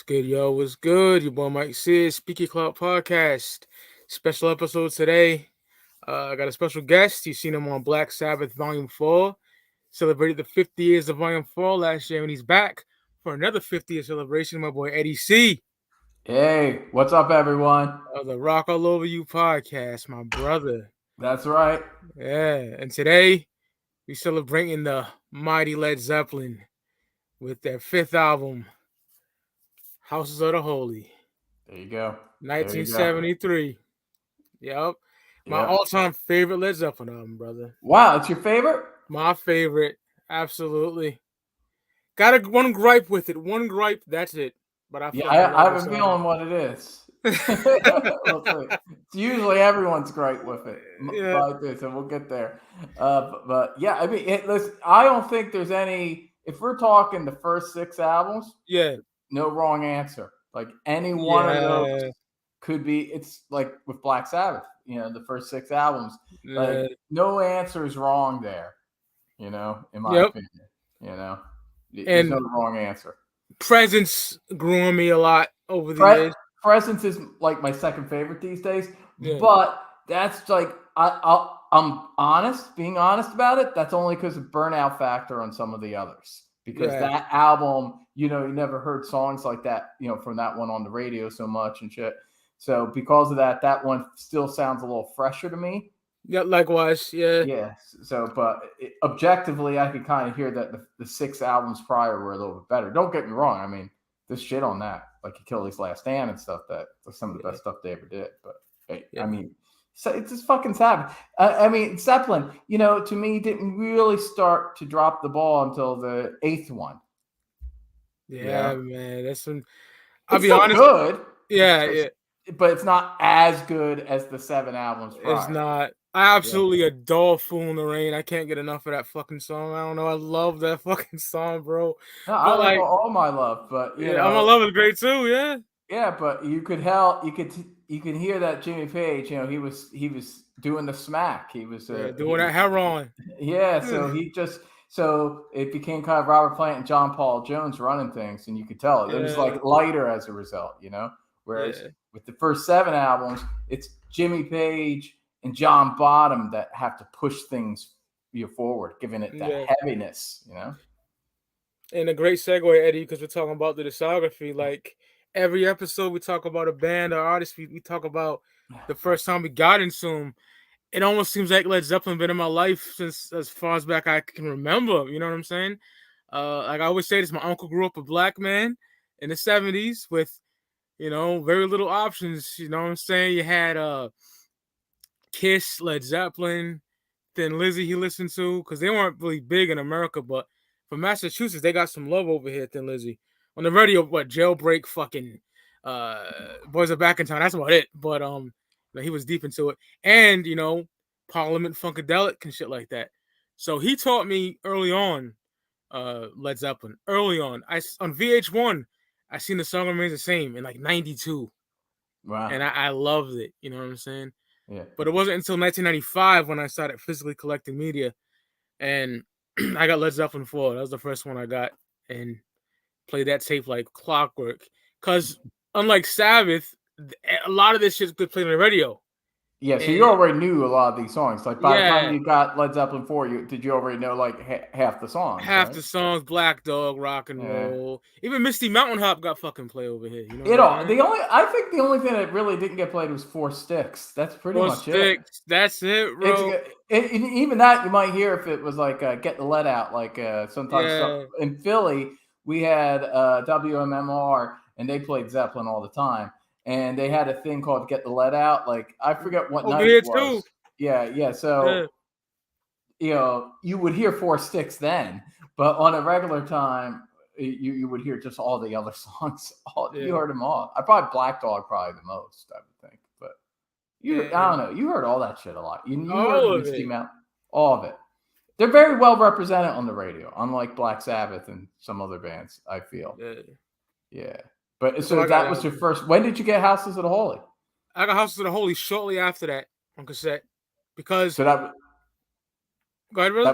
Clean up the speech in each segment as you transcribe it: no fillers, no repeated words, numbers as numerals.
What's good, yo? What's good? Your boy Mike Sid, Speaky Club Podcast. Special episode today. I got a special guest. You've seen him on Black Sabbath Volume 4. Celebrated the 50 years of Volume 4 last year, and he's back for another 50th celebration. My boy Eddie C. Hey, what's up, everyone? Of the Rock All Over You podcast, my brother. That's right. Yeah, and today we celebrating the mighty Led Zeppelin with their fifth album, Houses of the Holy. There you go. 1973. Yep. My Yep. all-time favorite Led Zeppelin album, brother. Wow, it's your favorite? My favorite. Absolutely. Got one gripe with it. One gripe, that's it. But I have a feeling what it is. It's usually everyone's great with it. Yeah. So we'll get there. But yeah, I mean, listen, I don't think there's any. If we're talking the first 6 albums, no wrong answer. Like any one of those could be. It's like with Black Sabbath, the first 6 albums. Like no answer is wrong there. In my opinion, there's no wrong answer. Presence grew on me a lot over the years. Presence is like my second favorite these days, but that's like I'm being honest about it. That's only because of burnout factor on some of the others. Because that album, you never heard songs like that, from that one on the radio so much and shit. So because of that one still sounds a little fresher to me. Yeah, likewise, yeah. Yeah, so, but objectively, I could kind of hear that the 6 albums prior were a little bit better. Don't get me wrong. I mean, there's shit on that, like Achilles' Last Stand and stuff, that was some of the best stuff they ever did. But, I mean, so it's just fucking Sabbath. I mean, Zeppelin, to me, didn't really start to drop the ball until the 8th one. Yeah, man. That's some. I'll be honest. Good. Yeah. But it's not as good as the 7 albums prior. It's not. I absolutely adore Fool in the Rain. I can't get enough of that fucking song. I don't know. I love that fucking song, bro. No, I like All My Love, but All My Love is great too. Yeah. Yeah, but you can hear that Jimmy Page. He was doing the smack. He was doing that heroin. Yeah, so it became kind of Robert Plant and John Paul Jones running things, and you could tell it was like lighter as a result. Whereas with the first 7 albums, it's Jimmy Page and John Bottom that have to push things forward, giving it that heaviness, And a great segue, Eddie, because we're talking about the discography. Like every episode, we talk about a band or artist. We talk about the first time we got into them. It almost seems like Led Zeppelin been in my life since as far as back I can remember. You know what I'm saying? Like I always say this, my uncle grew up a black man in the 70s with, very little options. You know what I'm saying? You had Kiss, Led Zeppelin, Thin Lizzy he listened to, because they weren't really big in America, but from Massachusetts, they got some love over here, Thin Lizzy. On the radio, Jailbreak, fucking Boys Are Back in Town, that's about it. But he was deep into it. And, Parliament Funkadelic and shit like that. So he taught me early on Led Zeppelin. Early on. On VH1, I seen The Song Remains the Same in like 92. Wow. And I loved it, you know what I'm saying? Yeah. But it wasn't until 1995 when I started physically collecting media, and I got Led Zeppelin 4. That was the first one I got, and played that tape like clockwork. Because unlike Sabbath, a lot of this shit's been played on the radio. Yeah, so you already knew a lot of these songs. Like by the time you got Led Zeppelin 4, did you already know like half the songs? Half the songs, Black Dog, Rock and Roll. Even Misty Mountain Hop got fucking play over here. I think the only thing that really didn't get played was Four Sticks. That's pretty much it. That's it, bro. Even that you might hear if it was like Get the Lead Out. Like sometimes in Philly we had WMMR and they played Zeppelin all the time. And they had a thing called Get the Lead Out. Like, I forget what night it was. Too. Yeah. So, you would hear Four Sticks then. But on a regular time, you would hear just all the other songs. You heard them all. I probably Black Dog probably the most, I would think. But, I don't know. You heard all that shit a lot. You heard Misty Mountain. All of it. They're very well represented on the radio, unlike Black Sabbath and some other bands, I feel. Yeah. But so that was your first. When did you get Houses of the Holy? I got Houses of the Holy shortly after that on cassette, because so that. Go ahead, brother.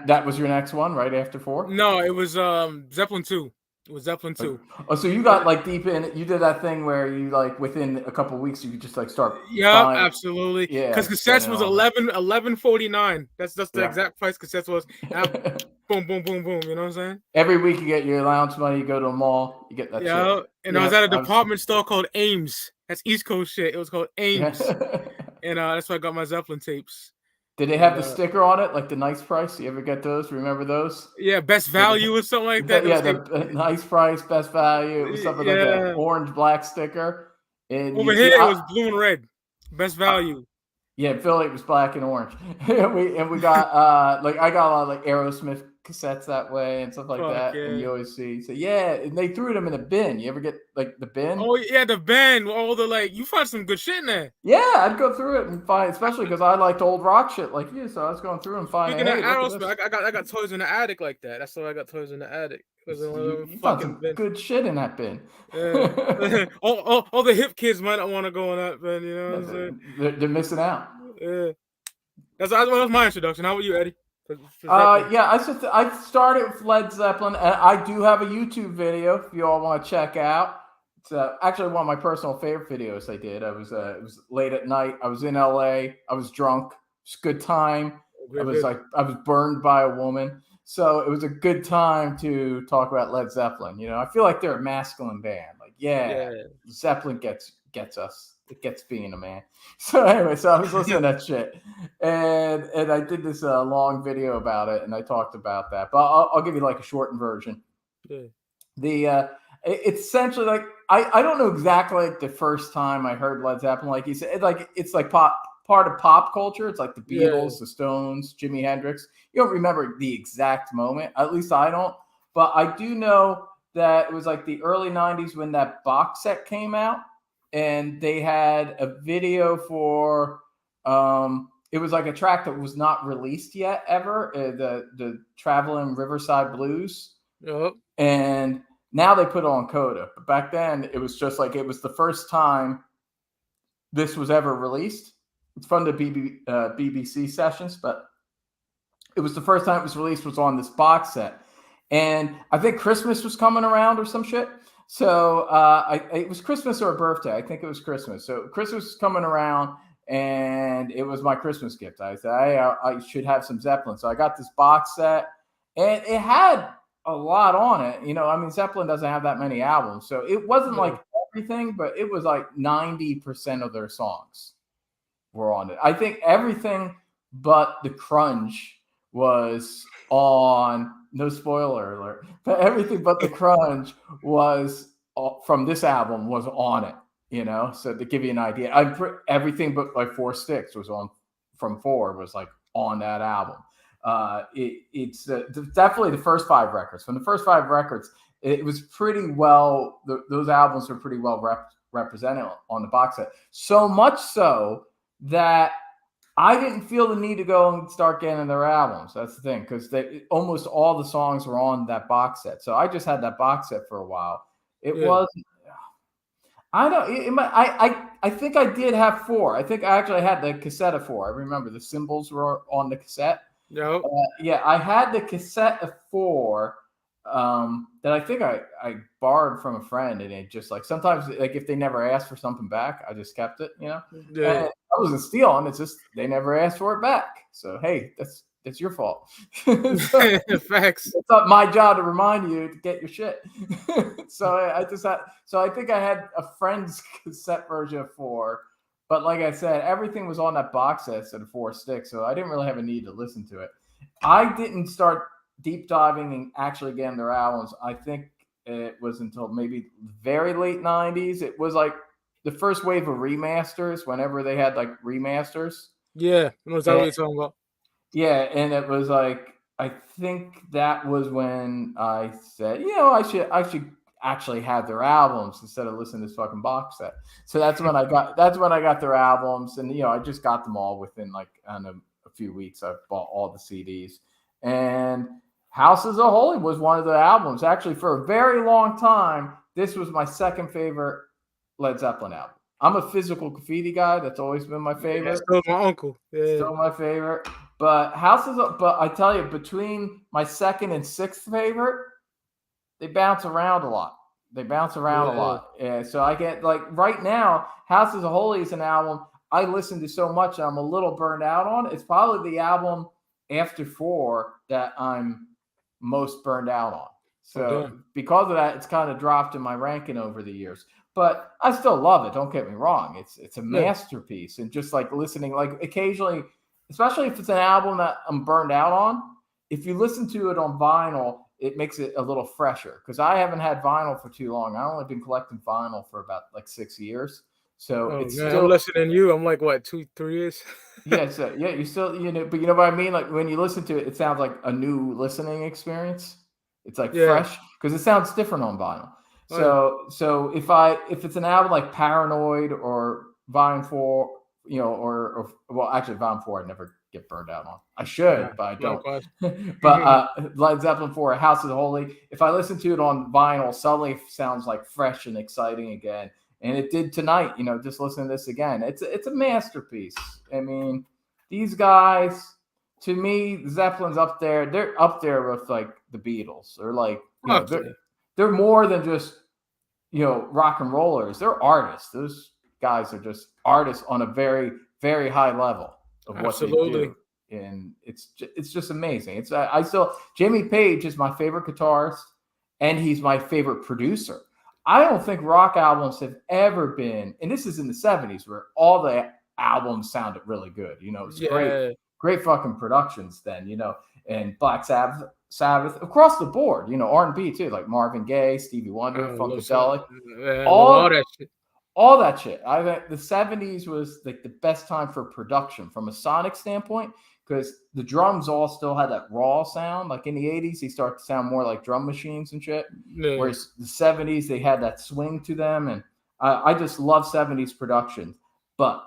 That was your next one, right after 4. No, it was Zeppelin 2. It was Zeppelin too. Oh, so you got like deep in. You did that thing where you like within a couple of weeks you could just like start Yep, buying. absolutely. Yeah, Because cassettes spending was on it. 11.49. That's the Yeah. exact price cassettes was. And I, boom, boom, boom, boom. You know what I'm saying? Every week you get your allowance money. You go to a mall. You get that shit. Yeah. And I was Yeah, at a I was. department store called Ames. That's East Coast shit. It was called Ames, Yeah. and that's why I got my Zeppelin tapes. Did they And have the sticker on it, like the nice price? You ever get those? Remember those? yeah, best Did value or something like that. it, They'll yeah, say, the nice price, best value. It was something like a yeah. orange black sticker, and Over you here see, it was blue and red. Best value. yeah, in Philly it was black and orange. we got like I got a lot of like Aerosmith cassettes that way and stuff like Fuck that, and yeah. you always see, so yeah, and they threw them in a bin. You ever get like the bin? Oh yeah, the band, all the like. You find some good shit in there. Yeah, I'd go through it and find, especially because I liked old rock shit like you. So I was going through and finding, Speaking of hey, look at Aerosmith, this. I got toys in the attic like that. That's why I got toys in the attic. It was in one of them You found fucking some bins. good shit in that bin. Yeah. all the hip kids might not want to go in that bin. You know what Yeah, I'm saying? they're missing out. Yeah. That was my introduction. How about you, Eddie? For Zeppelin. Yeah, I started with Led Zeppelin, and I do have a YouTube video if you all want to check out. It's actually one of my personal favorite videos I did. It was late at night. I was in LA. I was drunk. It was a good time. Great vid. I was burned by a woman, so it was a good time to talk about Led Zeppelin. You know, I feel like they're a masculine band. Like, yeah, Yeah. Zeppelin gets us. It gets being a man. So anyway, so I was listening to that shit, and I did this long video about it, and I talked about that. But I'll give you like a shortened version. Yeah. It's essentially like I don't know exactly like the first time I heard Led Zeppelin. Like you said, like it's like part of pop culture. It's like the Beatles, the Stones, Jimi Hendrix. You don't remember the exact moment, at least I don't. But I do know that it was like the early '90s when that box set came out, and they had a video for it was like a track that was not released yet ever, the Traveling Riverside Blues. Yep. And now they put it on Coda, but back then it was just like it was the first time this was ever released. It's from the BBC sessions, but it was the first time it was released was on this box set. And I think Christmas was coming around or some shit. So it was Christmas or a birthday. I think it was Christmas. So Christmas was coming around, and it was my Christmas gift. I said, hey, I should have some Zeppelin. So I got this box set, and it had a lot on it. You know, I mean, Zeppelin doesn't have that many albums. So it wasn't like everything, but it was like 90% of their songs were on it. I think everything but the Crunge was on. No spoiler alert, but everything but the Crunge was from this album was on it. You know, so to give you an idea, everything but like Four Sticks was on from Four was like on that album. It's definitely the first five records. From the first five records, it was pretty well. Those albums were pretty well represented on the box set. So much so that I didn't feel the need to go and start getting their albums. That's the thing, because almost all the songs were on that box set. So I just had that box set for a while. It was, I don't, I think I did have Four. I think I actually had the cassette of Four. I remember the symbols were on the cassette. Yep. Yeah, I had the cassette of Four that I think I borrowed from a friend, and it just like sometimes like if they never asked for something back, I just kept it, you know. Yeah. And I wasn't stealing; it's just they never asked for it back. So hey, that's your fault. Facts. It's not my job to remind you to get your shit. So I just had. So I think I had a friend's cassette version of Four, but like I said, everything was on that box set of Four Sticks, so I didn't really have a need to listen to it. I didn't start deep diving and actually getting their albums. I think it was until maybe very late '90s. It was like the first wave of remasters. Whenever they had like remasters. Yeah, I know exactly what you're talking about. Yeah, and it was like I think that was when I said, you know, I should actually have their albums instead of listening to this fucking box set. So that's when I got their albums, and you know, I just got them all within like I don't know, a few weeks. I bought all the CDs, and Houses of Holy was one of the albums. Actually, for a very long time, this was my second favorite Led Zeppelin album. I'm a Physical Graffiti guy. That's always been my favorite. Yeah, still my uncle. Yeah. Still my favorite. But but I tell you, between my second and sixth favorite, they bounce around a lot. They bounce around a Yeah. lot. Yeah, so I get like right now, Houses of Holy is an album I listen to so much I'm a little burned out on. It's probably the album after four that I'm most burned out on. Oh So damn. because of that, it's kind of dropped in my ranking over the years. But I still love it. Don't get me wrong. It's a Yeah. masterpiece. And just like listening, like occasionally, especially if it's an album that I'm burned out on, if you listen to it on vinyl, it makes it a little fresher. Because I haven't had vinyl for too long. I've only been collecting vinyl for about like 6 years. So Oh it's man, I'm still less than you. I'm like what, 2, 3 years? yeah, so yeah, you still but you know what I mean? Like when you listen to it, it sounds like a new listening experience. It's like Yeah. fresh because it sounds different on vinyl. Oh yeah. So if it's an album like Paranoid or Volume 4, or well, actually Volume 4 I never get burned out on. I should, but I don't. Likewise. But Led Zeppelin 4, House of the Holy, if I listen to it on vinyl, suddenly it sounds like fresh and exciting again. And it did tonight, just listening to this again. It's a masterpiece. I mean, these guys, to me, Zeppelin's up there. They're up there with like the Beatles. They're like, Fuck yeah. they're more than just rock and rollers. They're artists. Those guys are just artists on a very, very high level of what they Absolutely. do. And it's just amazing. I still Jimmy Page is my favorite guitarist, and he's my favorite producer. I don't think rock albums have ever been, and this is in the 70s where all the albums sounded really good. It's Yeah. great fucking productions then, and Black Sabbath across the board, R&B too, like Marvin Gaye, Stevie Wonder, Funkadelic, I love all all that shit. all that shit. I think the 70s was like the best time for production from a sonic standpoint because the drums all still had that raw sound. Like in the 80s, they start to sound more like drum machines and shit. Yeah. Whereas the 70s, they had that swing to them. And I just love 70s production. But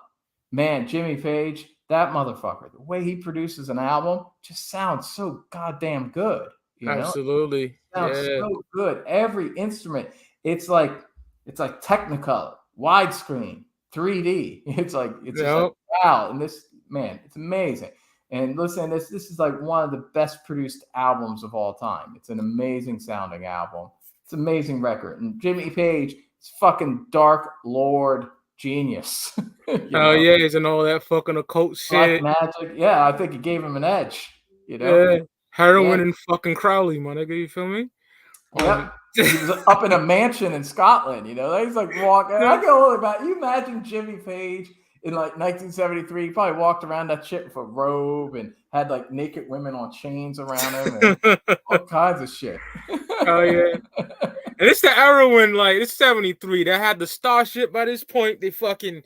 man, Jimmy Page, that motherfucker, the way he produces an album just sounds so goddamn good. Absolutely. Sounds Yeah. so good. Every instrument, it's like Technicolor, widescreen, 3D. It's just like Yep. wow. And this man, it's amazing. And listen, this is like one of the best produced albums of all time. It's an amazing sounding album. It's an amazing record. And Jimmy Page is fucking dark lord genius. Oh yeah, he's and all that fucking occult Black shit. magic. Yeah, I think it gave him an edge. Yeah. Yeah. Heroin and fucking Crowley, my nigga. You feel me? Yep. He was up in a mansion in Scotland, He's like walking. I can only imagine. You imagine Jimmy Page in like 1973. He probably walked around that shit with a robe and had like naked women on chains around him and all kinds of shit. Oh yeah. And it's the era when like it's 73. They had the Starship by this point. They fucking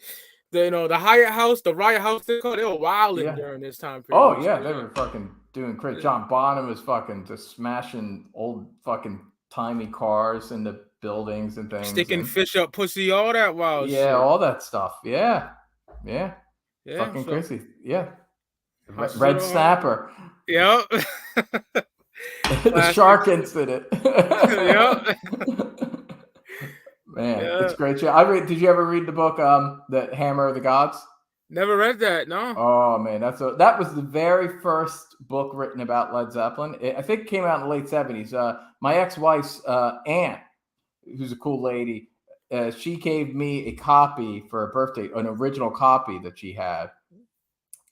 the Hyatt House, the Riot House, they were wilding during this time period. Oh yeah, they were fucking doing great. John Bonham was fucking just smashing old fucking timey cars in the buildings and things. Sticking fish up pussy, all that wild shit. All that stuff. Yeah. Fucking so, crazy. Yeah. Red Snapper. Yep. The shark incident. Yep. Man, it's great. Did you ever read the book, The Hammer of the Gods? Never read that. No. Oh man, that was the very first book written about Led Zeppelin. I think it came out in the late 70s. My ex-wife's aunt, who's a cool lady, she gave me a copy for a birthday, an original copy that she had.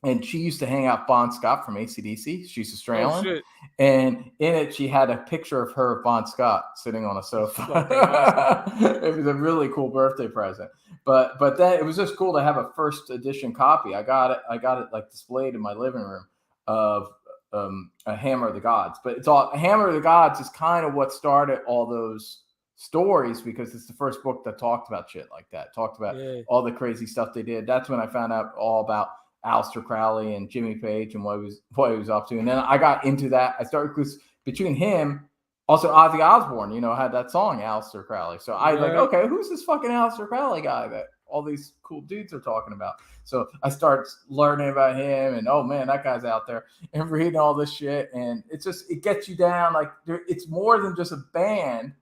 And she used to hang out Bon Scott from AC/DC. She's Australian. Oh, shit. And in it, she had a picture of her, Bon Scott, sitting on a sofa. Awesome. It was a really cool birthday present. But then it was just cool to have a first edition copy. I got it like displayed in my living room of a Hammer of the Gods. But Hammer of the Gods is kind of what started all those stories because it's the first book that talked about shit like that. Talked about all the crazy stuff they did. That's when I found out all about Aleister Crowley and Jimmy Page and what he was up to. And then I got into that. I started because between him, also Ozzy Osbourne, had that song Aleister Crowley. So I like, okay, who's this fucking Aleister Crowley guy that all these cool dudes are talking about? So I start learning about him and oh man, that guy's out there and reading all this shit. And it gets you down. Like it's more than just a band.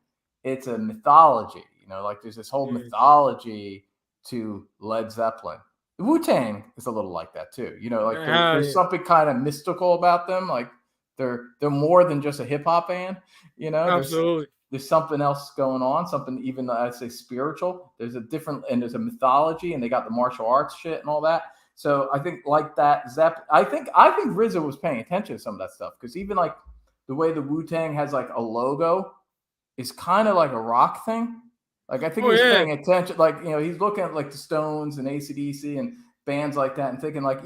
It's a mythology, like there's this whole mythology to Led Zeppelin. Wu-Tang is a little like that too. Like there's something kind of mystical about them. Like they're more than just a hip hop band. Absolutely. there's something else going on, something even I'd say spiritual. There's a different, and there's a mythology, and they got the martial arts shit and all that. So I think like that I think RZA was paying attention to some of that stuff, because even like the way the Wu-Tang has like a logo is kind of like a rock thing. Like I think Oh he was yeah, paying attention, like he's looking at like the Stones and AC/DC and bands like that, and thinking like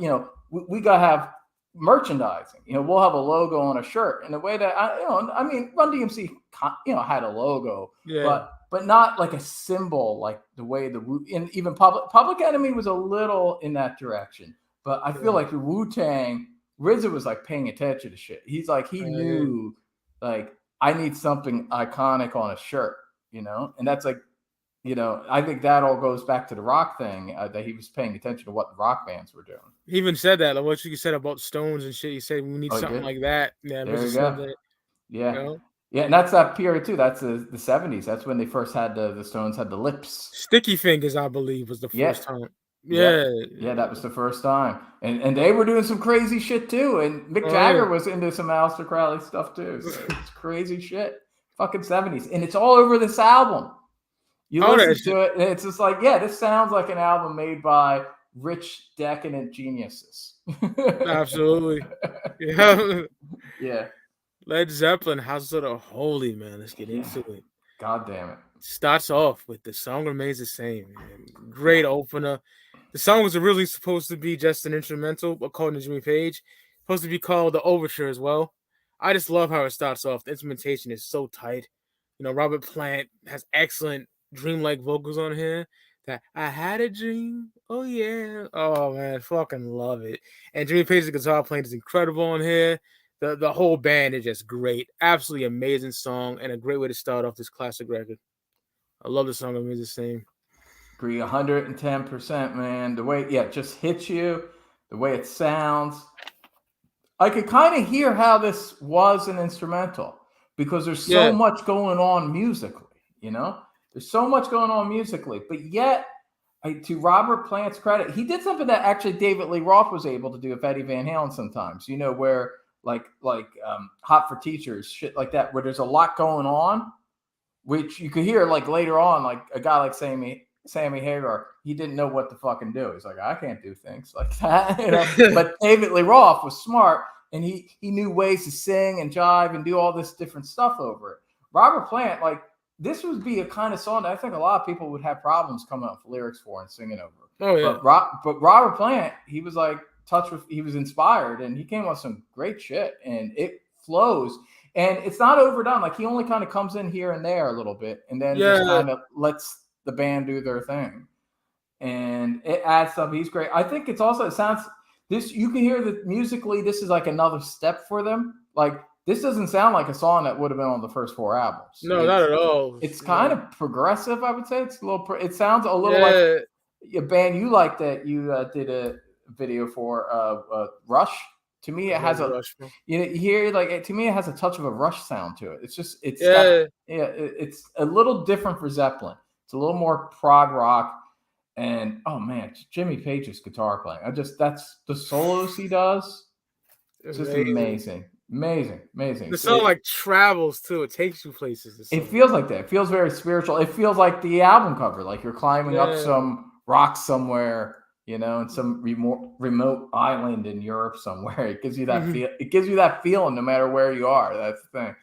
we gotta have merchandising. We'll have a logo on a shirt in a way that I mean, Run DMC had a logo, yeah, but not like a symbol like the way and even Public Enemy was a little in that direction. But I feel yeah. like the Wu-Tang, RZA was like paying attention to shit. He's like he Yeah. knew like I need something iconic on a shirt, and that's like I think that all goes back to the rock thing, that he was paying attention to what the rock bands were doing. He even said that, like what you said about Stones and shit. He said we need Oh, he something did. like that. Yeah, There RZA you said go. that. You Yeah, know, yeah, and that's that period too. That's the 70s. That's when they first had the Stones had the lips. Sticky Fingers, I believe, was the Yeah, first time. yep, Yeah. yeah. That was the first time, and they were doing some crazy shit too. And Mick Oh yeah. Jagger was into some Aleister Crowley stuff too. So it's crazy shit. Fucking 70s, and it's all over this album. You All that listen shit. to it, and it's just like, yeah, this sounds like an album made by rich, decadent geniuses. Absolutely. Yeah. Yeah, Led Zeppelin, House of the Holy, man. Let's get yeah. into it. God damn it. Starts off with the song remains the same, man. Yeah. Great opener. The song was originally supposed to be just an instrumental, according to Jimmy Page. Supposed to be called the Overture as well. I just love how it starts off. The instrumentation is so tight. Robert Plant has excellent dreamlike vocals on here. That I had a dream. Oh yeah. Oh man, fucking love it. And Jimmy Page's guitar playing is incredible on here. The whole band is just great. Absolutely amazing song and a great way to start off this classic record. I love the song. Remains the same. Agree 110%, man. The way, yeah, it just hits you, the way it sounds. I could kind of hear how this was an instrumental, because there's so Yeah, much going on musically, There's so much going on musically, but yet, to Robert Plant's credit, he did something that actually David Lee Roth was able to do with Eddie Van Halen sometimes, where Hot for Teachers, shit like that, where there's a lot going on, which you could hear like later on, like a guy like Sammy Hagar, he didn't know what to fucking do. He's like, I can't do things like that, But David Lee Roth was smart, and he knew ways to sing and jive and do all this different stuff over it. Robert Plant, like, this would be a kind of song that I think a lot of people would have problems coming up with lyrics for and singing over. Oh yeah. But Robert Plant, he was like he was inspired, and he came up with some great shit, and it flows. And it's not overdone. Like, he only kind of comes in here and there a little bit, and then just Yeah. kind of lets the band do their thing. And it adds something. He's great. I think it sounds this. You can hear that musically, this is like another step for them. Like, this doesn't sound like a song that would have been on the first 4 albums. No, not at all. It's kind of progressive, I would say. It's a little. It sounds a little like Yeah. a band you like that you did a video for, Rush. To me, it has a Rush, you hear, like, to me it has a touch of a Rush sound to it. It's got, yeah. it's a little different for Zeppelin. It's a little more prog rock, and oh man, Jimmy Page's guitar playing. That's the solos he does. It's just amazing. The song like travels too. It takes you places. It feels like that. It feels very spiritual. It feels like the album cover, like you're climbing up some rock somewhere, in some remote island in Europe somewhere. It gives you that feel. It gives you that feeling no matter where you are. That's the thing.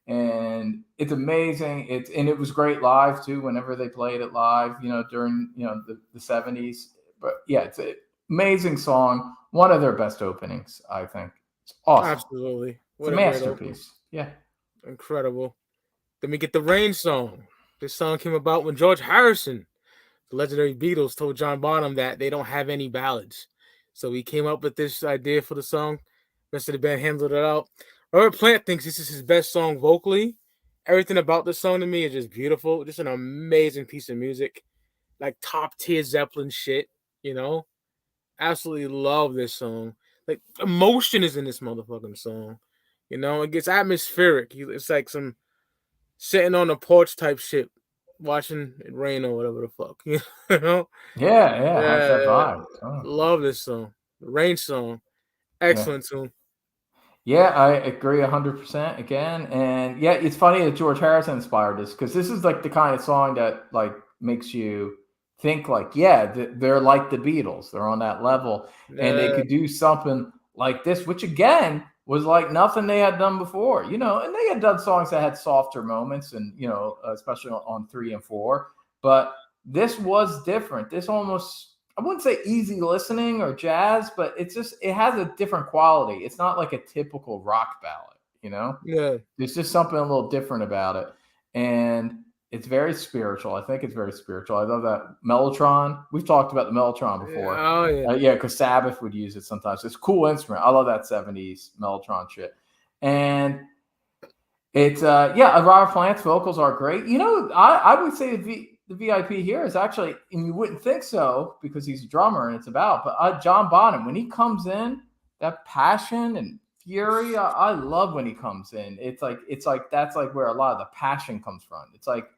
And it's amazing. It was great live too. Whenever they played it live, during the 70s. But yeah, it's an amazing song. One of their best openings, I think. It's awesome. Absolutely. It's a masterpiece. Yeah. Incredible. Then we get the Rain song. This song came about when George Harrison, the legendary Beatles, told John Bonham that they don't have any ballads. So he came up with this idea for the song. The rest of the band handled it out. Robert Plant thinks this is his best song vocally. Everything about the song to me is just beautiful. Just an amazing piece of music. Like top tier Zeppelin shit, Absolutely love this song. Like, emotion is in this motherfucking song. It gets atmospheric. It's like some sitting on the porch type shit, watching it rain or whatever the fuck. Yeah, has that vibe. Love this song. The Rain song. Excellent tune. Yeah, I agree 100% again. And yeah, it's funny that George Harrison inspired this because this is like the kind of song that like makes you think like, yeah, they're like the Beatles. They're on that level and they Yeah, could do something like this, which again was like nothing they had done before, you know, and they had done songs that had softer moments and, you know, especially on 3 and 4, but this was different. This almost, I wouldn't say easy listening or jazz, but it's just it has a different quality. It's not like a typical rock ballad, you know? yeah, There's just something a little different about it. And it's very spiritual. I think it's very spiritual. I love that Mellotron. We've talked about the Mellotron before. oh yeah, Yeah, because Sabbath would use it sometimes. It's a cool instrument. I love that 70s Mellotron shit. And it's yeah, Robert Plant's vocals are great. You know, I would say the VIP here is actually, and you wouldn't think so because he's a drummer and it's about, but John Bonham when he comes in, that passion and fury, I love when he comes in. It's like that's like where a lot of the passion comes from. It's like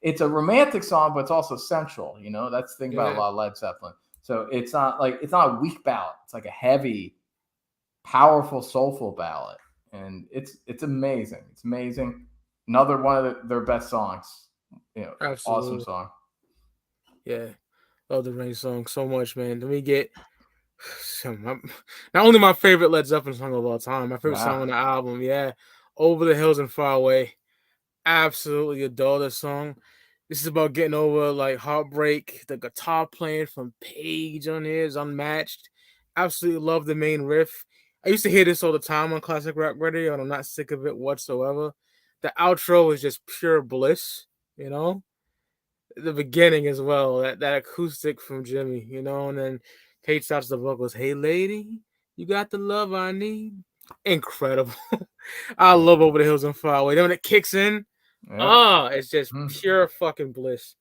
it's a romantic song, but it's also sensual. You know, that's the thing about a yeah, lot of Led Zeppelin. So it's not a weak ballad. It's like a heavy, powerful, soulful ballad, and it's amazing. It's amazing. Another one of their best songs. You know, awesome absolutely. song. Yeah, love the Rain song so much, man. Let me get not only my favorite Led Zeppelin song of all time, my favorite song Wow. on the album. Yeah, Over the Hills and Far Away. Absolutely adore this song. This is about getting over like heartbreak. The guitar playing from Page on here is unmatched. Absolutely love the main riff. I used to hear this all the time on classic rock radio, and I'm not sick of it whatsoever. The outro is just pure bliss, you know. The beginning as well, that acoustic from Jimmy, you know, and then Kate starts the vocals. Hey lady, you got the love I need. Incredible. I Yeah. love Over the Hills and Far Away. Then when it kicks in, Yeah. it's just Mm. pure fucking bliss.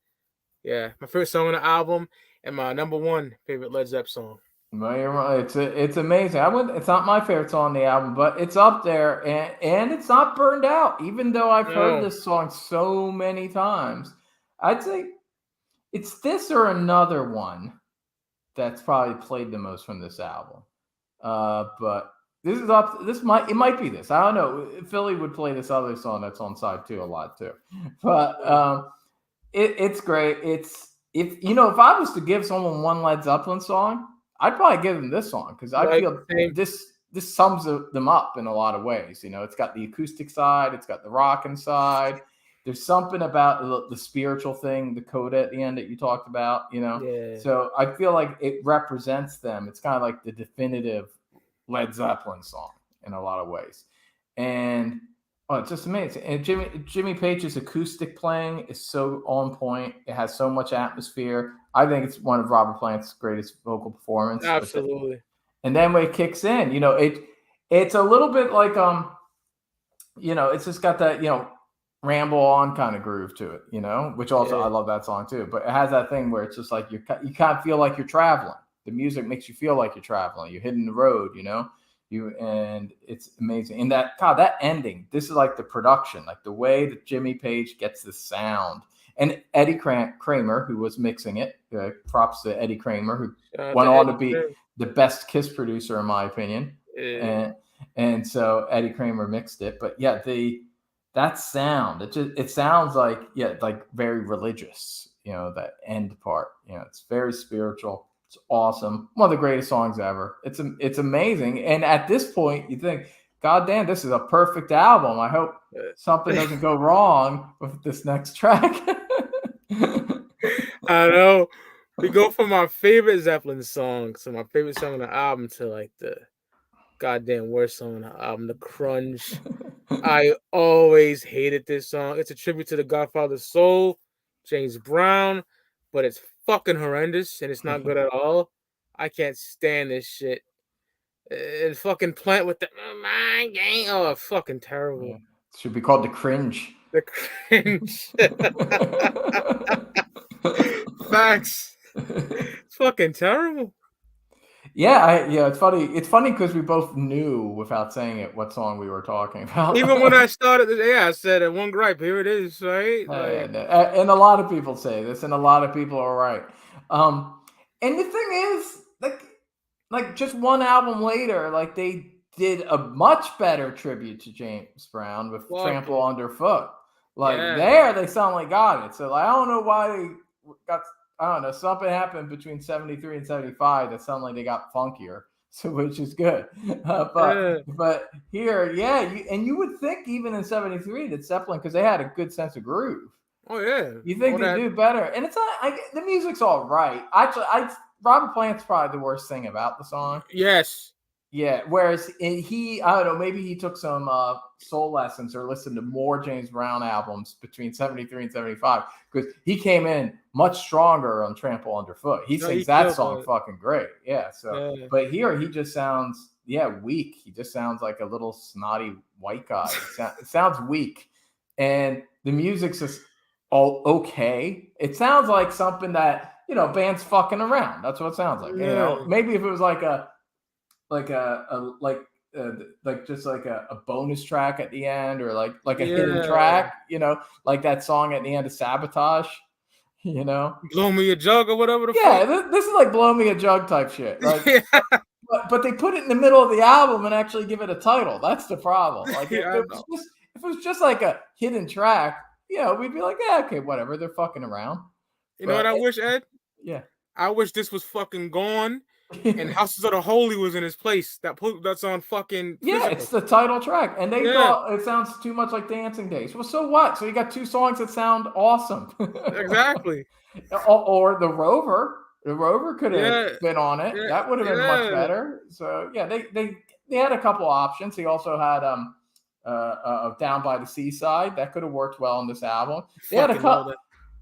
Yeah, my first song on the album and my number one favorite Led Zepp song. Well, you're right. It's amazing. I would. It's not my favorite song on the album, but it's up there, and it's not burned out. Even though I've heard No, this song so many times, I'd say it's this or another one that's probably played the most from this album. But this is up. It might be this. I don't know. Philly would play this other song that's on side two a lot too, but it's great. It's if you know if I was to give someone one Led Zeppelin song, I'd probably give them this song because I like feel same. this sums them up in a lot of ways. You know, it's got the acoustic side, it's got the rockin' side. There's something about the spiritual thing, the coda at the end that you talked about. You know, Yeah, so I feel like it represents them. It's kind of like the definitive Led Zeppelin song in a lot of ways, and oh, it's just amazing. And Jimmy Page's acoustic playing is so on point. It has so much atmosphere. I think it's one of Robert Plant's greatest vocal performance. absolutely. And then when it kicks in, you know, it's a little bit like you know, it's just got that, you know, ramble on kind of groove to it, you know, which also I Yeah, love that song too. But it has that thing where it's just like you kind of feel like you're traveling. The music makes you feel like you're traveling. You're hitting the road, you know. And it's amazing. And that ending, this is like the production, like the way that Jimmy Page gets the sound. And Eddie Kramer, who was mixing it, props to Eddie Kramer, who shout out went to on to Eddie. be the best Kiss producer in my opinion. Yeah, And so Eddie Kramer mixed it. But yeah, that sound, it sounds like, yeah, like very religious, you know, that end part. You know, it's very spiritual. It's awesome. One of the greatest songs ever. It's amazing. And at this point, you think, God damn, this is a perfect album. I hope something yeah. doesn't go wrong with this next track. I know. We go from my favorite Zeppelin song to my favorite song on the album to like the goddamn worst song on the album, the crunge. I always hated this song. It's a tribute to the Godfather's Soul, James Brown, but it's fucking horrendous and it's not good at all. I can't stand this shit. And fucking Plant with the my game. Oh, fucking Yeah. terrible. Should be called the cringe. The cringe. Facts. It's fucking terrible. Yeah, it's funny. It's funny because we both knew without saying it what song we were talking about. Even when I started, I said it. One gripe. Here it is, right? Like, And a lot of people say this, and a lot of people are right. And the thing is, like just one album later, like did a much better tribute to James Brown with Trample Underfoot. Like there, they suddenly got it. So like, I don't know why they got. I don't know. Something happened between 73 and 75 that suddenly they got funkier. So which is good. But here, yeah, you would think even in 73 that Zeppelin, because they had a good sense of groove. Oh yeah. You think they do better, and it's not. The music's all right. Actually, Robert Plant's probably the worst thing about the song. Yes. Yeah. Whereas I don't know, maybe he took some soul lessons or listened to more James Brown albums between 73 and 75, because he came in much stronger on Trample Underfoot. He sings that song fucking great. Yeah. So, but here he just sounds weak. He just sounds like a little snotty white guy. It sounds weak, and the music's just all okay. It sounds like something that bands fucking around. That's what it sounds like. Maybe if it was like just like a bonus track at the end, or like a hidden track, like that song at the end of Sabotage, Blow Me a Jug or whatever the fuck. This is like Blow Me a Jug type shit. Like, but they put it in the middle of the album and actually give it a title. That's the problem. Like if it was just like a hidden track, we'd be like, yeah, okay, whatever. They're fucking around. You know what I wish, Ed? Yeah. I wish this was fucking gone and Houses of the Holy was in his place. That's on fucking Physical. Yeah, it's the title track. And they thought it sounds too much like Dancing Days. Well, so what? So you got two songs that sound awesome. Exactly. Or The Rover. The Rover could have been on it. Yeah. That would have been much better. So yeah, they had a couple options. He also had Down by the Seaside. That could have worked well on this album. They had a couple.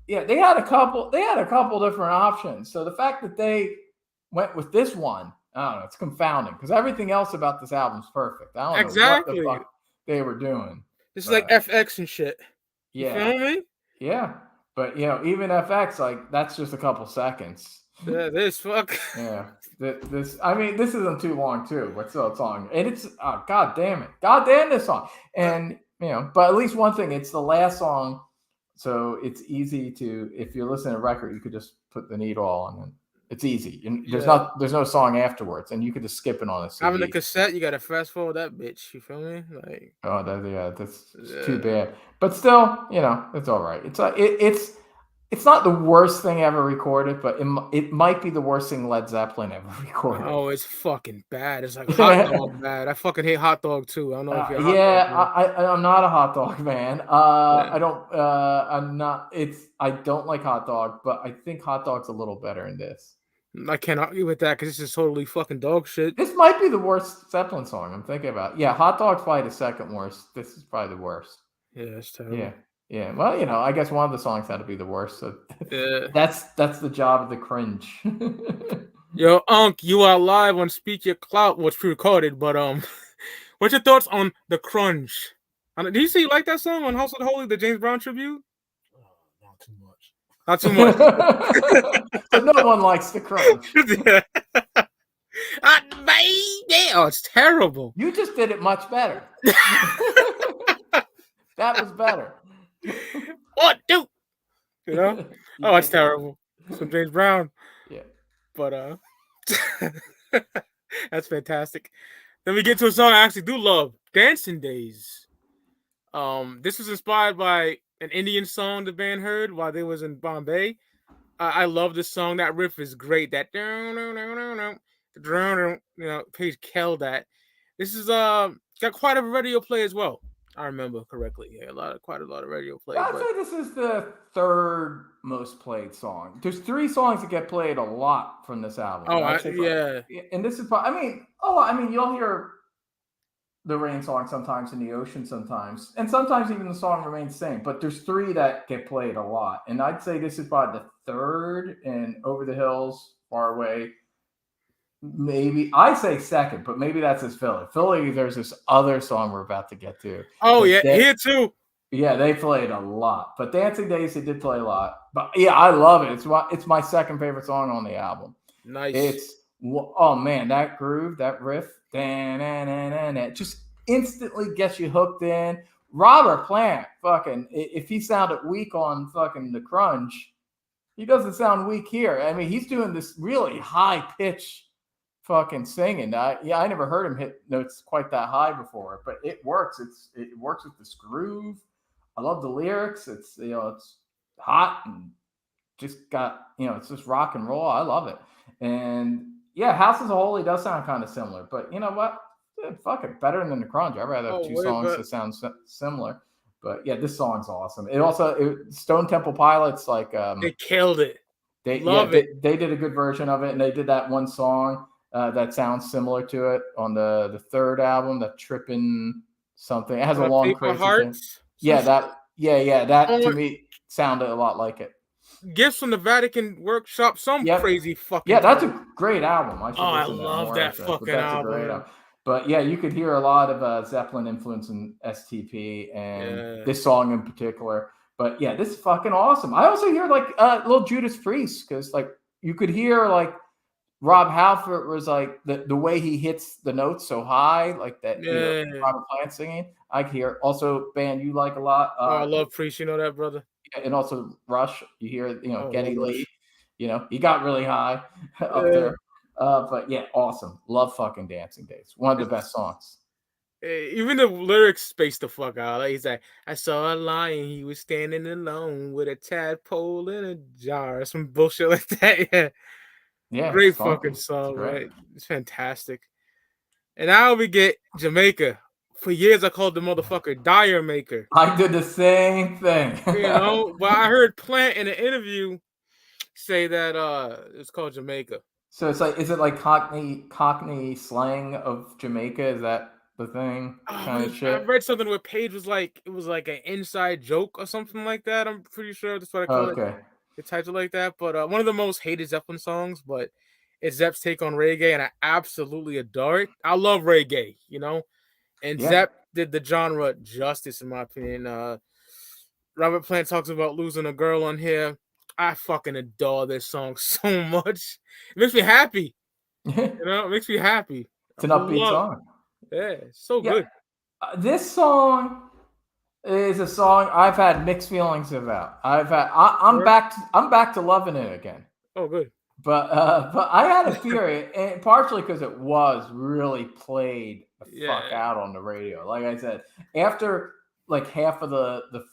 Yeah, they had a couple different options. So the fact that they went with this one, I don't know, it's confounding, because everything else about this album's perfect. I don't know what the fuck they were doing. This is like FX and shit. Yeah. You feel me? Yeah. But even FX, like, that's just a couple seconds. Yeah, this fuck. Yeah. This isn't too long too, but still a song. And it's god damn it. God damn this song. And but at least one thing, it's the last song. So it's easy to, if you're listening to a record, you could just put the needle on, and it's easy. There's no song afterwards, and you could just skip it on a CD. Having a cassette, you gotta fast forward that bitch. You feel me? Like, that's too bad. But still, it's all right. It's not the worst thing ever recorded, but it might be the worst thing Led Zeppelin ever recorded. Oh, it's fucking bad. It's like Hot Dog bad. I fucking hate Hot Dog too. I don't know if you're I'm not a Hot Dog fan. I don't like Hot Dog, but I think Hot Dog's a little better in this. I can't argue with that, because this is totally fucking dog shit. This might be the worst Zeppelin song I'm thinking about. Yeah, Hot Dog's probably the second worst. This is probably the worst. Yeah, it's terrible. Yeah. Yeah, well, I guess one of the songs had to be the worst. So that's the job of the cringe. Yo, Unc, you are live on Speak Your Clout, which pre-recorded, but what's your thoughts on the crunge? Did you say you like that song on House of the Holy, the James Brown tribute? Not too much. Not too much. So no one likes the crunge. Oh, it's terrible. You just did it much better. That was better. What, dude? Oh, it's terrible. Some James Brown. Yeah. But that's fantastic. Then we get to a song I actually do love, Dancing Days. This was inspired by an Indian song the band heard while they was in Bombay. I love this song. That riff is great. That Page killed that. This is got quite a radio play as well. I remember correctly. Yeah, quite a lot of radio play. I'd say this is the third most played song. There's 3 songs that get played a lot from this album. Oh, yeah. And this is, you'll hear the Rain song sometimes and the Ocean sometimes, and sometimes even the song remains the same. But there's 3 that get played a lot, and I'd say this is probably the third. And Over the Hills, Far Away. Maybe I say second, but maybe that's his Philly. Philly, there's this other song we're about to get to. Oh, yeah, here too. Yeah, they played a lot. But Dancing Days, they did play a lot. But yeah, I love it. It's my second favorite song on the album. Nice. Oh man, that groove, that riff, it just instantly gets you hooked in. Robert Plant, fucking, if he sounded weak on fucking The Crunch, he doesn't sound weak here. I mean, he's doing this really high pitch fucking singing. I never heard him hit notes quite that high before, but it works. It works with this groove. I love the lyrics. It's it's hot and just got it's just rock and roll. I love it. And yeah, House as a Whole, does sound kind of similar, but you know what? Fuck it, better than the Crunch. I'd rather have Oh, two wait, songs but that sound similar. But yeah, this song's awesome. Stone Temple Pilots they killed it. yeah, Love it. they did a good version of it, and they did that one song that sounds similar to it on the third album, that Trippin' something. It has a long Paper crazy thing. Hearts. Yeah, that Oh, to me sounded a lot like it. Gifts from the Vatican Workshop. Some Yep. crazy fucking. Yeah, that's a great album. I should I listen to that love more. that But fucking that's a album. great album. But yeah, you could hear a lot of Zeppelin influence in STP and this song in particular. But yeah, this is fucking awesome. I also hear like little Judas Priest, because like you could hear like Rob Halford was like the way he hits the notes so high, like that. Yeah. Robert Plant singing. I could hear also band you like a lot. I love Priest. You know that, brother. And also Rush. You hear Geddy Rush. Lee. He got really high up there. But yeah, awesome. Love fucking Dancing Days. One of the best songs. Even the lyrics space the fuck out. Like, he's like, I saw a lion. He was standing alone with a tadpole in a jar. Some bullshit like that. Yeah. Yeah. Great fucking song, right? It's fantastic. And now we get Jamaica. For years, I called the motherfucker Dire Maker. I did the same thing. But I heard Plant in an interview say that it's called Jamaica. So is it like Cockney slang of Jamaica? Is that the thing? Kind of shit. I read something where Paige was like, it was like an inside joke or something like that. I'm pretty sure that's what I call it. It typed it like that. But one of the most hated Zeppelin songs, but it's Zepp's take on reggae, and I absolutely adore it. I love reggae, and Zepp did the genre justice, in my opinion. Robert Plant talks about losing a girl on here. I fucking adore this song so much. It makes me happy. It makes me happy. It's an upbeat song. Yeah, so good. This song is a song I've had mixed feelings about. I'm back to loving it again. Oh, good. But I had a theory, and partially because it was really played the fuck out on the radio. Like I said, after like half of the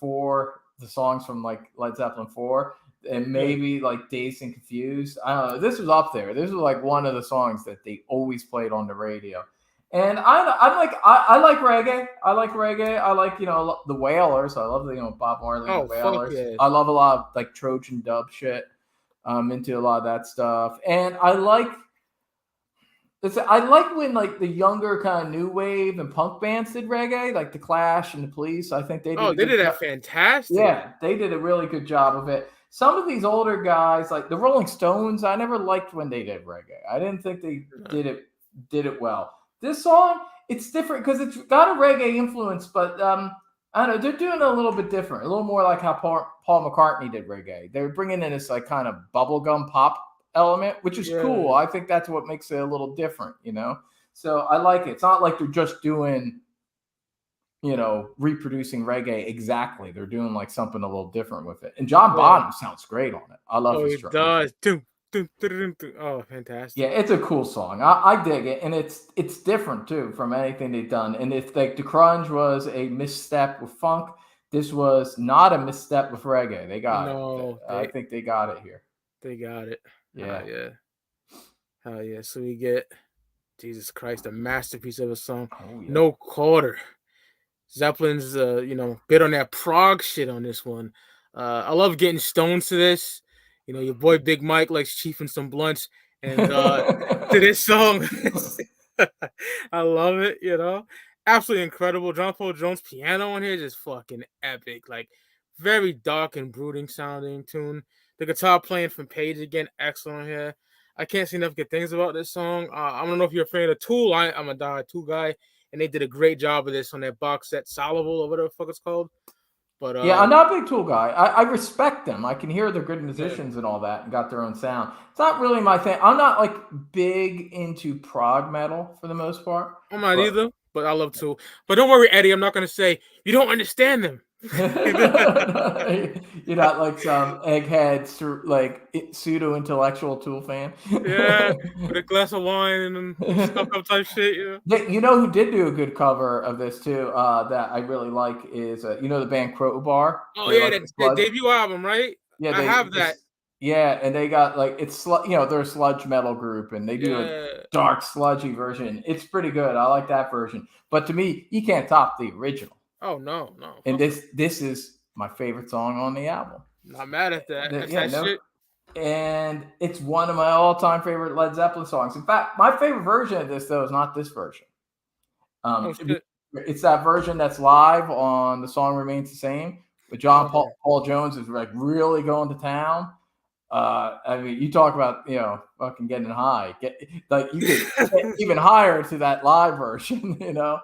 songs from like Led Zeppelin 4, and maybe like Dazed and Confused, I don't know. This was up there. This was like one of the songs that they always played on the radio. And I like reggae. I like reggae. I like the Wailers. I love the Bob Marley and the Wailers. Yeah. I love a lot of like Trojan dub shit. I'm into a lot of that stuff, and I like when like the younger kind of new wave and punk bands did reggae, like the Clash and the Police. I think they did. That fantastic. Yeah, they did a really good job of it. Some of these older guys, like the Rolling Stones, I never liked when they did reggae. I didn't think they did it well. This song, it's different because it's got a reggae influence, but I don't know, they're doing it a little bit different, a little more like how Paul McCartney did reggae. They're bringing in this like kind of bubblegum pop element, which is cool. I think that's what makes it a little different, So I like it. It's not like they're just doing, reproducing reggae exactly. They're doing like something a little different with it. And John Bonham sounds great on it. I love his drum. It does. Oh, fantastic. Yeah, it's a cool song. I dig it. And it's different too from anything they've done. And if like the Crunch was a misstep with funk, this was not a misstep with reggae. They got it. I think they got it here. They got it. Yeah. Hell yeah. So we get, Jesus Christ, a masterpiece of a song. Oh, yeah. No Quarter. Zeppelin's bit on that prog shit on this one. I love getting stoned to this. Your boy Big Mike likes chiefing some blunts, and to this song, I love it. Absolutely incredible. John Paul Jones piano on here is just fucking epic. Like, very dark and brooding sounding tune. The guitar playing from Page again, excellent here. I can't say enough good things about this song. I don't know if you're a fan of Tool. I'm a die Tool guy, and they did a great job of this on that box set, Solvable or whatever the fuck it's called. But yeah, I'm not a big Tool guy. I respect them. I can hear they're good musicians and all that, and got their own sound. It's not really my thing. I'm not like big into prog metal for the most part. I'm not either, but I love Tool. But don't worry, Eddie. I'm not gonna say you don't understand them. You're not like some egghead, like pseudo intellectual Tool fan. Yeah, with a glass of wine and stuck up type shit. Yeah. You know who did do a good cover of this too? That I really like is you know the band Crowbar. Oh They're yeah, like that the their sludge. debut album, right? Yeah, I have that. yeah, and they got like they're a sludge metal group, and they do a Yeah. dark sludgy version. It's pretty good. I like that version. But to me, you can't top the original. Oh no, And fuck no. this is my favorite song on the album. Not mad at that. That's Yeah, that no, shit. and it's one of my all-time favorite Led Zeppelin songs. In fact, my favorite version of this though is not this version. Oh shit. It's that version that's live on The Song Remains the Same. But John Oh, Paul Jones is like really going to town. I mean, you talk about fucking getting high. Like you could get even higher to that live version. yeah.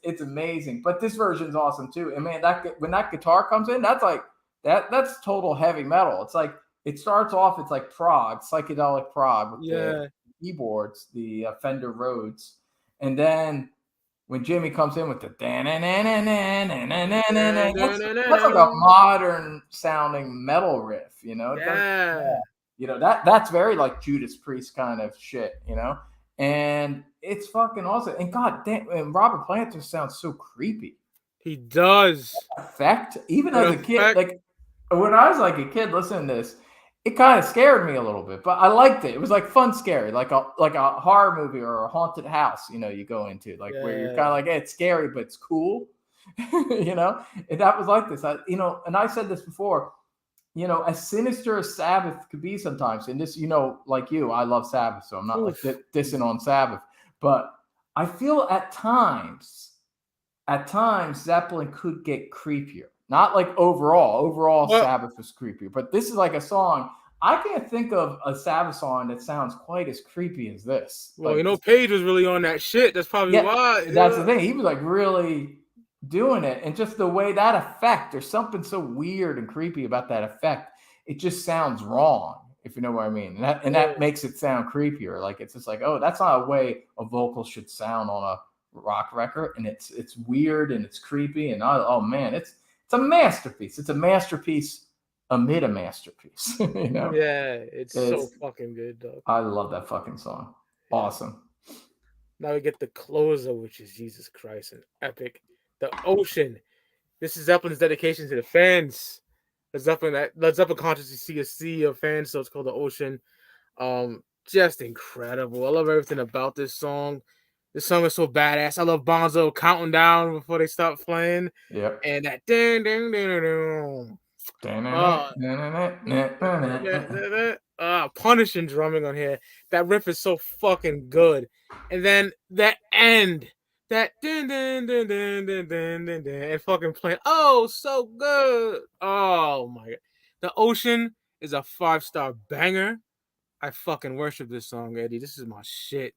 It's amazing. But this version is awesome too. And man, when that guitar comes in, that's like that's total heavy metal. It's like it starts off. It's like prog, psychedelic prog with the keyboards, the Fender Rhodes, and then when Jimmy comes in with the that's like a modern sounding metal riff, that's very like Judas Priest kind of shit, and it's fucking awesome. And god damn, and Robert Plant just sounds so creepy. He does. Effect, even as a kid, like when I was like a kid listening to this, it kind of scared me a little bit, but I liked it. It was like fun scary, like a horror movie or a haunted house, you go into where you're kind of like, hey, it's scary, but it's cool. And that was like this. And I said this before, as sinister as Sabbath could be sometimes, and this, like you, I love Sabbath, so I'm not like dissing on Sabbath, but I feel at times Zeppelin could get creepier. Not like overall Sabbath was creepier, but this is like a song. I can't think of a Sabbath song that sounds quite as creepy as this. Well, Page was really on that shit. That's probably why. That's the thing. He was like really doing it, and just the way that effect, there's something so weird and creepy about that effect. It just sounds wrong, if you know what I mean. And that makes it sound creepier. Like it's just like, oh, that's not a way a vocal should sound on a rock record, and it's weird and it's creepy, and oh man, it's a masterpiece. It's a masterpiece amid a masterpiece. Yeah, it's so fucking good, dog. I love that fucking song. Awesome. Now we get the closer, which is Jesus Christ, an epic. The Ocean. This is Zeppelin's dedication to the fans. Led Zeppelin consciously see a sea of fans, so it's called The Ocean. Just incredible. I love everything about this song. This song is so badass. I love Bonzo counting down before they stop playing. Yep. And that ding ding ding ding. Punishing drumming on here. That riff is so fucking good. And then that end, that din din din din din din din din, and fucking playing. Oh, so good. Oh my god. The Ocean is a 5-star banger. I fucking worship this song, Eddie. This is my shit.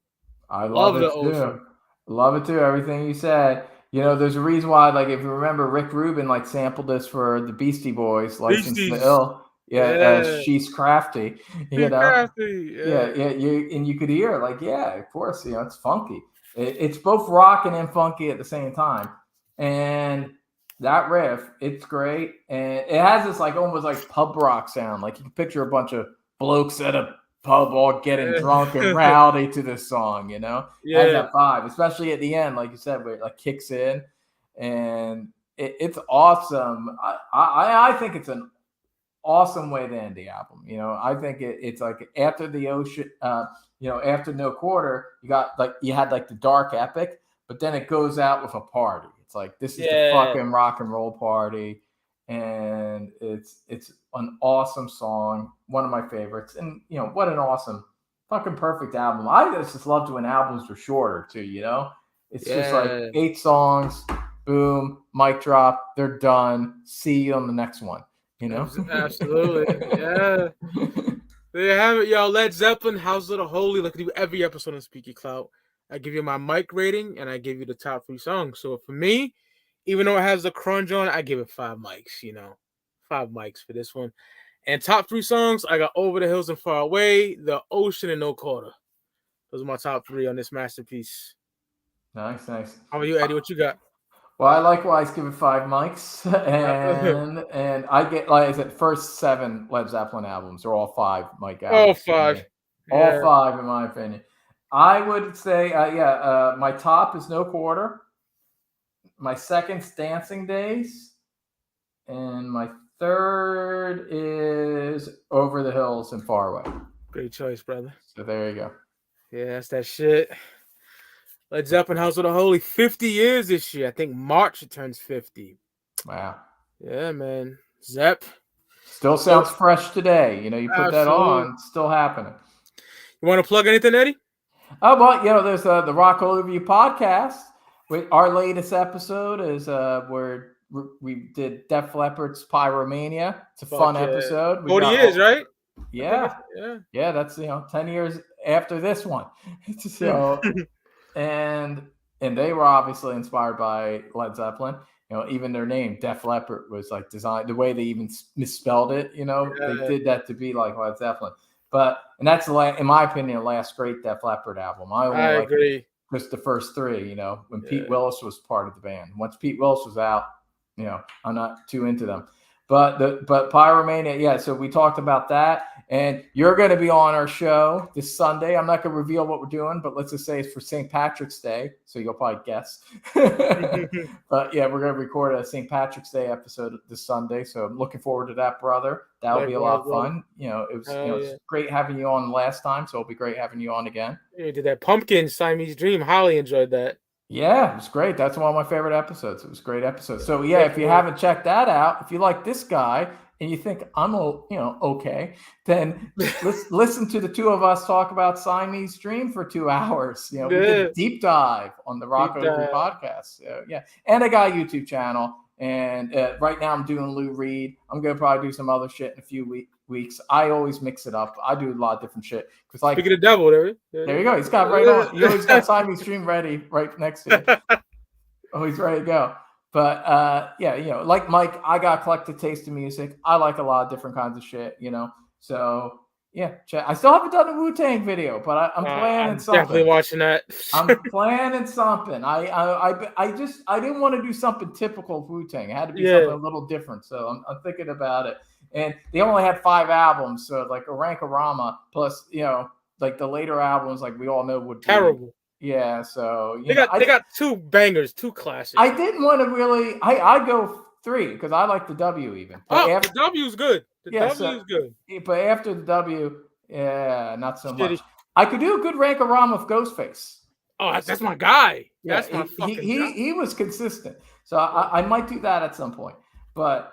I love it too. Love it too. Everything you said. There's a reason why, like, if you remember, Rick Rubin like sampled this for the Beastie Boys, License to Ill. Yeah. She's crafty. Crafty. Yeah. And you could hear like, yeah, of course, it's funky. It's both rocking and funky at the same time. And that riff, it's great. And it has this like almost like pub rock sound. Like you can picture a bunch of blokes at a pub all getting drunk and rowdy to this song, It has that vibe, especially at the end, like you said, where it like kicks in, and it's awesome. I think it's an awesome way to end the album. I think it's like after the Ocean, after No Quarter, you had like the dark epic, but then it goes out with a party. It's like this is the fucking rock and roll party. And it's an awesome song, one of my favorites, and what an awesome, fucking perfect album. I just love when albums are shorter too. It's just like 8 songs, boom, mic drop, they're done. See you on the next one. Absolutely, yeah. There you have it, yo. Led Zeppelin, House of the Holy. Like I do every episode on Speaky Clout. I give you my mic rating, and I give you the top 3 songs. So for me, even though it has the crunch on it, I give it 5 mics, 5 mics for this one. And top 3 songs, I got Over the Hills and Far Away, The Ocean, and No Quarter. Those are my top 3 on this masterpiece. Nice. How about you, Eddie? What you got? Well, I likewise give it 5 mics, and I get, like I said, first 7 Led Zeppelin albums are all 5 mic All albums to 5. me. All Yeah. 5, in my opinion. I would say, my top is No Quarter. My second's Dancing Days, and my third is Over the Hills and Far Away. Great choice, brother. So there you go. Yeah, that's that shit. Led Zeppelin House of the Holy, 50 years this year. I think March it turns 50. Wow. Yeah, man. Zepp. Still sounds fresh today. You know, you put that Absolutely. on, it's still happening. You want to plug anything, Eddie? Oh, well, there's the Rock Overview podcast. Our latest episode is where we did Def Leppard's Pyromania. It's a fun episode. 40 years, right? Yeah. Yeah, that's 10 years after this one. So and they were obviously inspired by Led Zeppelin. Even their name, Def Leppard, was like designed the way they even misspelled it. They did that to be like Led Zeppelin. And that's in my opinion, the last great Def Leppard album. I agree. Just the first 3. When Pete Willis was part of the band. Once Pete Willis was out, I'm not too into them. But Pyromania, yeah. So we talked about that, and you're going to be on our show this Sunday. I'm not going to reveal what we're doing, but let's just say it's for St. Patrick's Day, so you'll probably guess. But yeah, we're going to record a St. Patrick's Day episode this Sunday, so I'm looking forward to that, brother. That'll be a lot of fun. It was great having you on last time, so it'll be great having you on again. You did that Pumpkin Siamese Dream. Highly enjoyed that. Yeah, it was great. That's one of my favorite episodes. It was a great episode. So yeah, if you haven't checked that out, if you like this guy and you think I'm okay, then listen to the two of us talk about Siamese Dream for 2 hours. We did a deep dive on the Rock Overview podcast. So, yeah, and I got a YouTube channel. And right now I'm doing Lou Reed. I'm gonna probably do some other shit in a few weeks. I always mix it up. I do a lot of different shit. Because speaking of the devil, there you go. He's got right on. You always got Siamese Dream ready right next to you. Oh, he's ready to go. But like Mike, I got eclectic taste in music. I like a lot of different kinds of shit. So yeah, I still haven't done a Wu-Tang video, but I'm planning something. Definitely watching that. I'm planning something. I didn't want to do something typical of Wu-Tang. It had to be something a little different. So I'm thinking about it. And they only had 5 albums, so like a Rankorama plus like the later albums, like we all know would be terrible. Yeah, so they got 2 bangers, 2 classics. I didn't want to really. I go 3 because I like the W even. But the W is good. The W is good. But after the W, yeah, not so much. I could do a good Rankorama of Ghostface. Oh, that's my guy. Yeah, that's my fucking guy. He was consistent. So I might do that at some point. But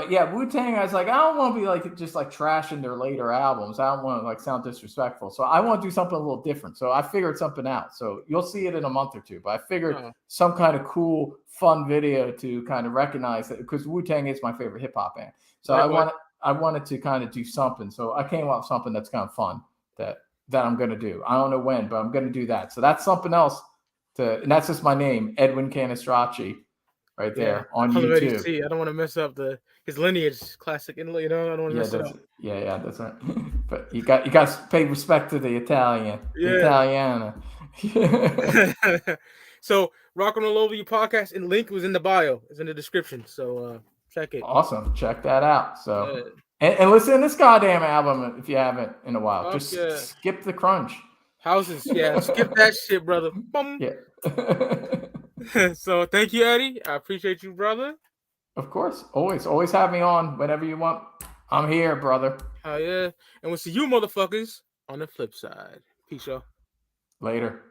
yeah, Wu-Tang, I was like, I don't want to be like just like trashing their later albums. I don't want to like sound disrespectful. So I want to do something a little different. So I figured something out. So you'll see it in a month or 2. But I figured some kind of cool, fun video to kind of recognize that, because Wu-Tang is my favorite hip hop band. So I wanted to kind of do something. So I came up with something that's kind of fun that I'm going to do. I don't know when, but I'm going to do that. So that's something else and that's just my name, Edwin Canistracci. Right there on YouTube. See, I don't want to mess up his lineage, classic. I don't want to mess it up. Yeah, that's right. But you got to pay respect to the Italian, the Italiana. So, Rockin' All Over You podcast, and link was in the bio. It's in the description. So check it. Awesome, check that out. So and listen to this goddamn album if you haven't in a while. Just skip the crunch. Houses, skip that shit, brother. Boom. Yeah. So thank you, Eddie. I appreciate you, brother. Of course. Always have me on whenever you want. I'm here, brother. Oh yeah. And we'll see you motherfuckers on the flip side. Peace, y'all. Later.